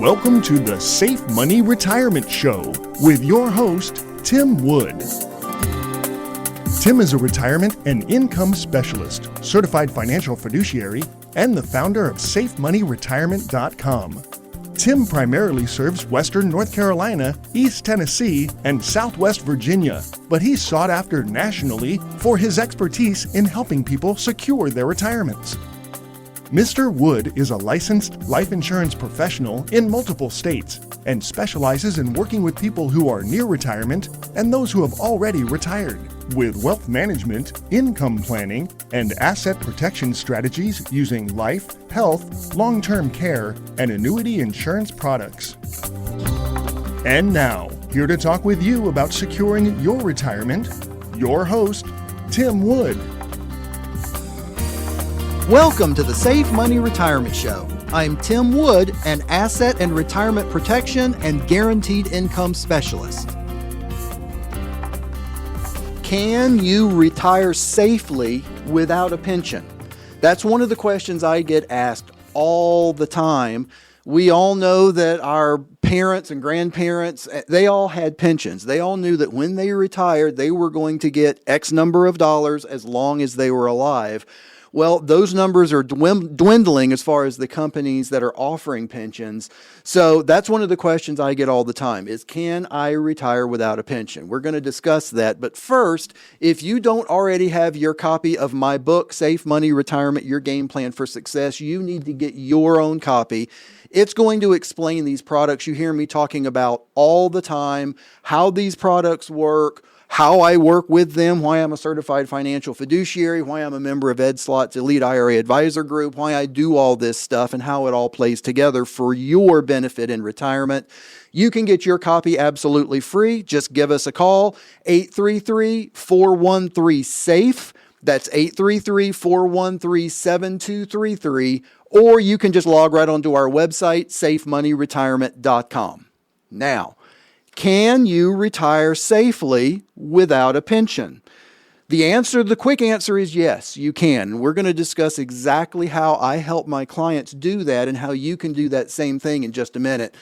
Welcome to the Safe Money Retirement Show with your host, Tim Wood. Tim is a retirement and income specialist, certified financial fiduciary, and the founder of SafeMoneyRetirement.com. Tim primarily serves Western North Carolina, East Tennessee, and Southwest Virginia, but he's sought after nationally for his expertise in helping people secure their retirements. Mr. Wood is a licensed life insurance professional in multiple states and specializes in working with people who are near retirement and those who have already retired with wealth management, income planning, and asset protection strategies using life, health, long-term care, and annuity insurance products. And now, here to talk with you about securing your retirement, your host, Tim Wood. Welcome to the Safe Money Retirement Show. I'm Tim Wood, an asset and retirement protection and guaranteed income specialist. Can you retire safely without a pension? That's one of the questions I get asked all the time. We all know that our parents and grandparents, they all had pensions. They all knew that when they retired, they were going to get X number of dollars as long as they were alive. Well, those numbers are dwindling as far as the companies that are offering pensions. So that's one of the questions I get all the time is, can I retire without a pension? We're going to discuss that. But first, if you don't already have your copy of my book, Safe Money Retirement, Your Game Plan for Success, you need to get your own copy. It's going to explain these products you hear me talking about all the time, how these products work, how I work with them, why I'm a certified financial fiduciary, why I'm a member of Ed Slott's Elite IRA Advisor Group, why I do all this stuff, and how it all plays together for your benefit in retirement. You can get your copy absolutely free. Just give us a call, 833-413-SAFE. That's 833-413-7233. Or you can just log right onto our website, SafeMoneyRetirement.com. Now, can you retire safely without a pension? The quick answer is yes, you can. We're going to discuss exactly how I help my clients do that and how you can do that same thing in just a minute.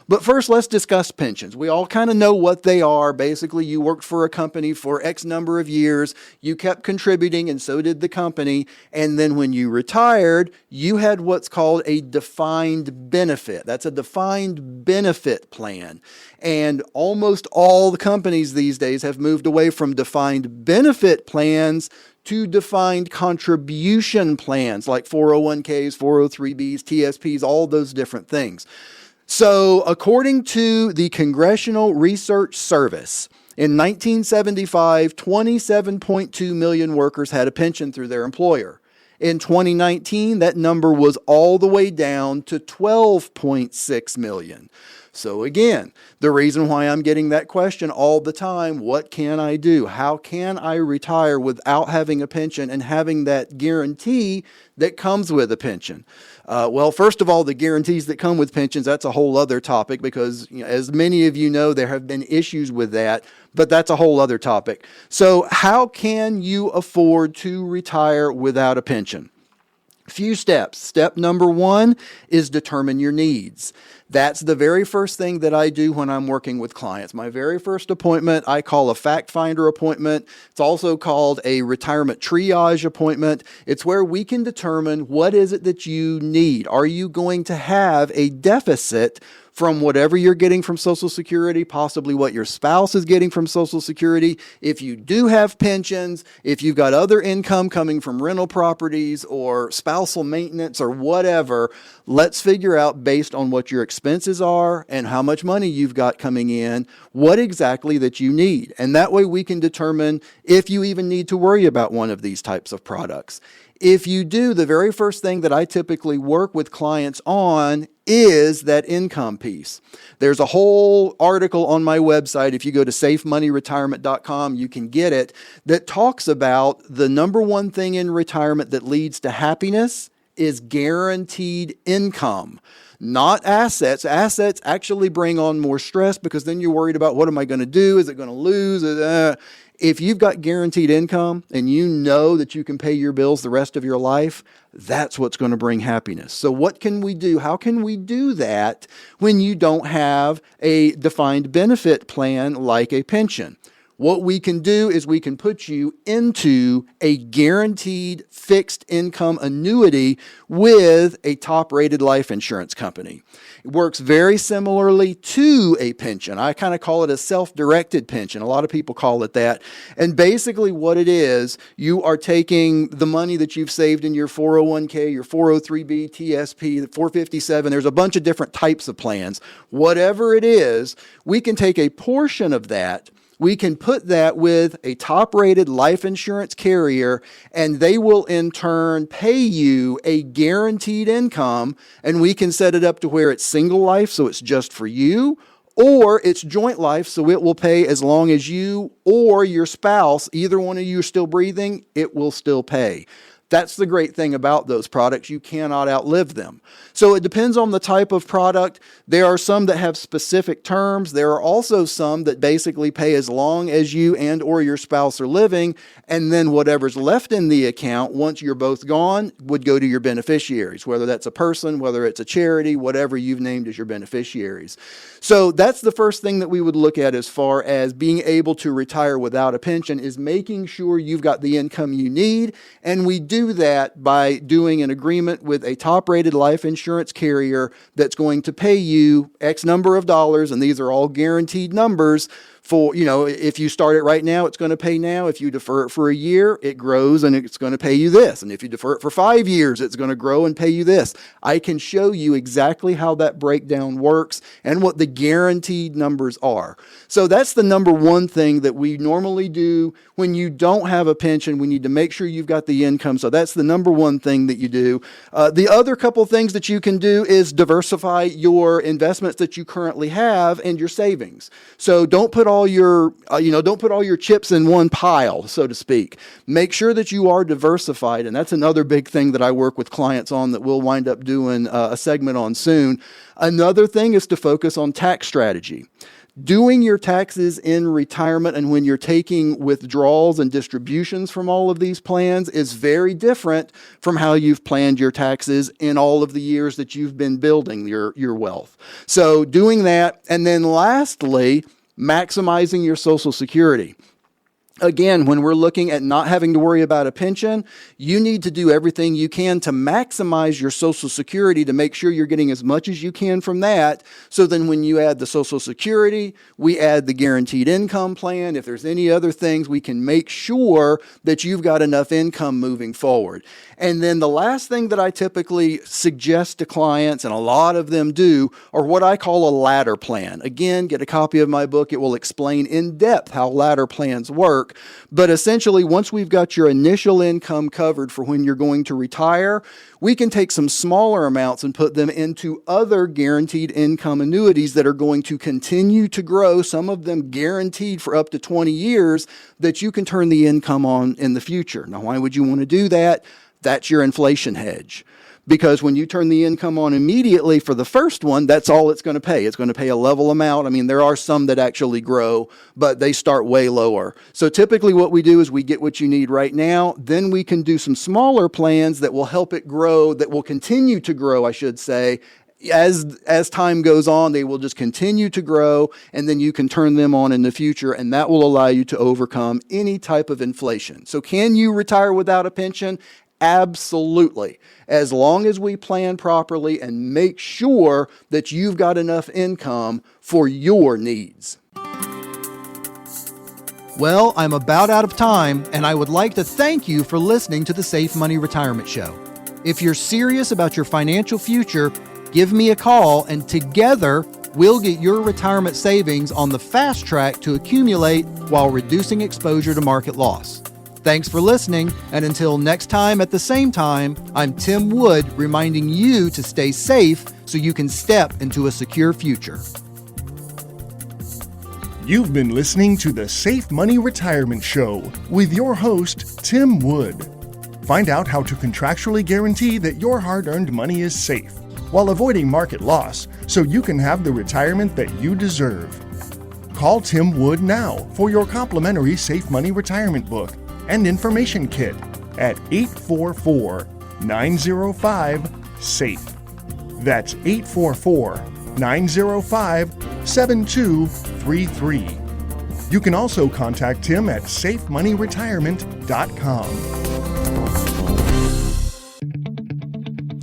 But first, let's discuss pensions. We all kind of know what they are. Basically, you worked for a company for X number of years, you kept contributing, and so did the company. And then when you retired, you had what's called a defined benefit. That's a defined benefit plan. And almost all the companies these days have moved away from defined benefit plans to defined contribution plans like 401ks, 403bs, TSPs, all those different things. So according to the Congressional Research Service, in 1975, 27.2 million workers had a pension through their employer. In 2019, that number was all the way down to 12.6 million. So again, the reason why I'm getting that question all the time, what can I do? How can I retire without having a pension and having that guarantee that comes with a pension? Well, first of all, the guarantees that come with pensions, that's a whole other topic because, as many of you know, there have been issues with that, but that's a whole other topic. So how can you afford to retire without a pension? Few steps. Step number one is determine your needs. That's the very first thing that I do when I'm working with clients. My very first appointment, I call a fact finder appointment. It's also called a retirement triage appointment. It's where we can determine what is it that you need. Are you going to have a deficit from whatever you're getting from Social Security, possibly what your spouse is getting from Social Security? If you do have pensions, if you've got other income coming from rental properties or spousal maintenance or whatever, let's figure out based on what your expenses are and how much money you've got coming in, what exactly that you need. And that way we can determine if you even need to worry about one of these types of products. If you do, the very first thing that I typically work with clients on is that income piece. There's a whole article on my website. If you go to SafeMoneyRetirement.com, you can get it, that talks about the number one thing in retirement that leads to happiness is guaranteed income, not assets. Assets actually bring on more stress because then you're worried about what am I going to do? Is it going to lose? If you've got guaranteed income and you know that you can pay your bills the rest of your life, that's what's going to bring happiness. So what can we do? How can we do that when you don't have a defined benefit plan like a pension? What we can do is we can put you into a guaranteed fixed income annuity with a top-rated life insurance company. It works very similarly to a pension. I kind of call it a self-directed pension. A lot of people call it that. And basically what it is, you are taking the money that you've saved in your 401k, your 403b, TSP, the 457. There's a bunch of different types of plans. Whatever it is, we can take a portion of that. We can put that with a top-rated life insurance carrier, and they will in turn pay you a guaranteed income, and we can set it up to where it's single life, so it's just for you, or it's joint life, so it will pay as long as you or your spouse, either one of you are still breathing, it will still pay. That's the great thing about those products. You cannot outlive them. So it depends on the type of product. There are some that have specific terms. There are also some that basically pay as long as you and or your spouse are living, and then whatever's left in the account, once you're both gone, would go to your beneficiaries, whether that's a person, whether it's a charity, whatever you've named as your beneficiaries. So that's the first thing that we would look at as far as being able to retire without a pension, is making sure you've got the income you need, and we do that by doing an agreement with a top-rated life insurance carrier that's going to pay you X number of dollars, and these are all guaranteed numbers. For, if you start it right now, it's going to pay now. If you defer it for a year, it grows and it's going to pay you this. And if you defer it for 5 years, it's going to grow and pay you this. I can show you exactly how that breakdown works and what the guaranteed numbers are. So that's the number one thing that we normally do when you don't have a pension. We need to make sure you've got the income. So that's the number one thing that you do. The other couple things that you can do is diversify your investments that you currently have and your savings. So don't put all your chips in one pile, so to speak. Make sure that you are diversified, and that's another big thing that I work with clients on that we'll wind up doing a segment on soon. Another thing is to focus on tax strategy. Doing your taxes in retirement and when you're taking withdrawals and distributions from all of these plans is very different from how you've planned your taxes in all of the years that you've been building your wealth. So doing that, and then lastly, maximizing your Social Security. Again, when we're looking at not having to worry about a pension, you need to do everything you can to maximize your Social Security to make sure you're getting as much as you can from that. So then when you add the Social Security, we add the guaranteed income plan. If there's any other things, we can make sure that you've got enough income moving forward. And then the last thing that I typically suggest to clients, and a lot of them do, are what I call a ladder plan. Again, get a copy of my book. It will explain in depth how ladder plans work. But essentially, once we've got your initial income covered for when you're going to retire, we can take some smaller amounts and put them into other guaranteed income annuities that are going to continue to grow, some of them guaranteed for up to 20 years, that you can turn the income on in the future. Now, why would you want to do that? That's your inflation hedge. Because when you turn the income on immediately for the first one, that's all it's going to pay. It's going to pay a level amount. I mean, there are some that actually grow, but they start way lower. So typically what we do is we get what you need right now. Then we can do some smaller plans that will help it grow, that will continue to grow, I should say. As time goes on, they will just continue to grow, and then you can turn them on in the future, and that will allow you to overcome any type of inflation. So can you retire without a pension? Absolutely. As long as we plan properly and make sure that you've got enough income for your needs. Well, I'm about out of time, and I would like to thank you for listening to the Safe Money Retirement Show. If you're serious about your financial future, give me a call, and together we'll get your retirement savings on the fast track to accumulate while reducing exposure to market loss. Thanks for listening, and until next time at the same time, I'm Tim Wood reminding you to stay safe so you can step into a secure future. You've been listening to the Safe Money Retirement Show with your host, Tim Wood. Find out how to contractually guarantee that your hard-earned money is safe while avoiding market loss so you can have the retirement that you deserve. Call Tim Wood now for your complimentary Safe Money Retirement Book and Information Kit at 844-905-SAFE. That's 844-905-7233. You can also contact Tim at safemoneyretirement.com.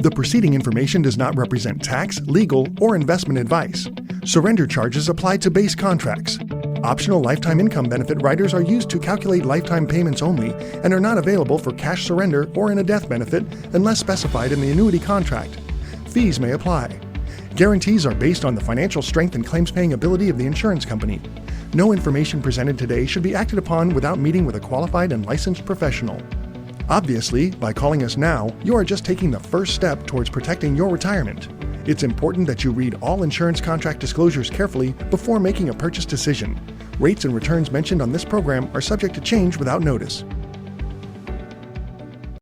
The preceding information does not represent tax, legal, or investment advice. Surrender charges apply to base contracts. Optional lifetime income benefit riders are used to calculate lifetime payments only and are not available for cash surrender or in a death benefit unless specified in the annuity contract. Fees may apply. Guarantees are based on the financial strength and claims-paying ability of the insurance company. No information presented today should be acted upon without meeting with a qualified and licensed professional. Obviously, by calling us now, you are just taking the first step towards protecting your retirement. It's important that you read all insurance contract disclosures carefully before making a purchase decision. Rates and returns mentioned on this program are subject to change without notice.